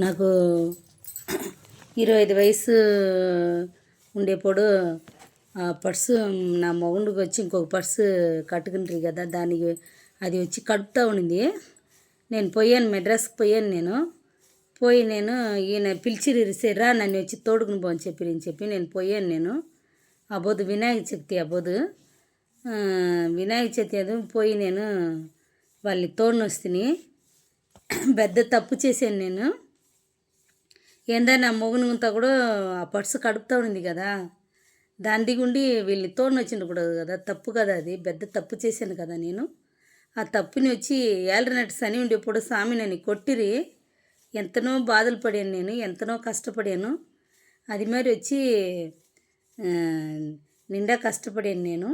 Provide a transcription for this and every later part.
నాకు 25 వయసు ఉండేప్పుడు ఆ పర్సు నా మొగుడికి వచ్చి ఇంకొక పర్సు కట్టుకుంటారు కదా, దానికి అది వచ్చి కడుపుతూ ఉండింది. నేను పోయాను, మెడ్రాస్కి పోయాను. నేను ఈయన పిలిచిరిసేరా నన్ను వచ్చి తోడుకుని పోని చెప్పి నేను పోయాను. అబోదు వినాయక చవితి వినాయక చవితి అది పోయి నేను వాళ్ళని తోడుని వస్తుని పెద్ద తప్పు చేశాను. నేను ఏందా మొగునంతా కూడా ఆ పర్సు కడుపుతూ ఉండింది కదా, దాని దిగుండి వీళ్ళు తోడుని వచ్చిండకూడదు కదా, తప్పు కదా, అది పెద్ద తప్పు చేశాను కదా. నేను ఆ తప్పుని వచ్చి ఏళ్ళనట్టు శని ఉండేప్పుడు స్వామి నన్ను కొట్టిరి ఎంతనో బాధలు పడాను, నేను ఎంతనో కష్టపడాను. అది మరి వచ్చి నిండా కష్టపడాను. నేను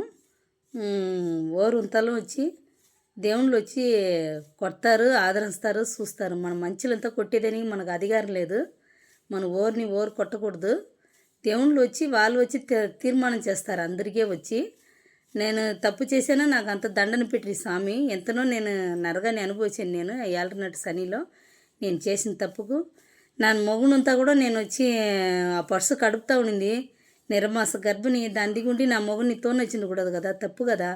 ఓరుంతలో వచ్చి దేవుళ్ళు వచ్చి కొడతారు, ఆదరిస్తారు, చూస్తారు. మన మంచులంతా కొట్టేదానికి మనకు అధికారం లేదు. మన ఓరు కొట్టకూడదు. దేవుళ్ళు వచ్చి వాళ్ళు వచ్చి తీర్మానం చేస్తారు అందరికీ వచ్చి. నేను తప్పు చేశానో నాకు అంత దండన పెట్టి స్వామి ఎంతనో నేను నరగాన్ని అనుభవించాను. నేను ఏళ్ళనట్టు శనిలో నేను చేసిన తప్పుకు నా మొగునంతా కూడా నేను వచ్చి ఆ పర్సు కడుపుతూ ఉండింది. నిరమాస గర్భిణి, దాని దిగుండి నా మొగుని తోనొచ్చింది కూడదు కదా, తప్పు కదా.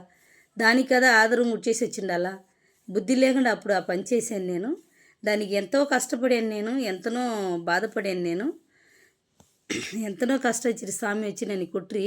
దానికి కదా ఆదరం ముట్టేసి వచ్చిండు. అలా బుద్ధి లేకుండా అప్పుడు ఆ పని చేశాను. నేను దానికి ఎంతో కష్టపడాను. నేను ఎంతనో బాధపడాను. నేను ఎంతనో కష్టం వచ్చి స్వామి వచ్చి నన్ను కొట్రి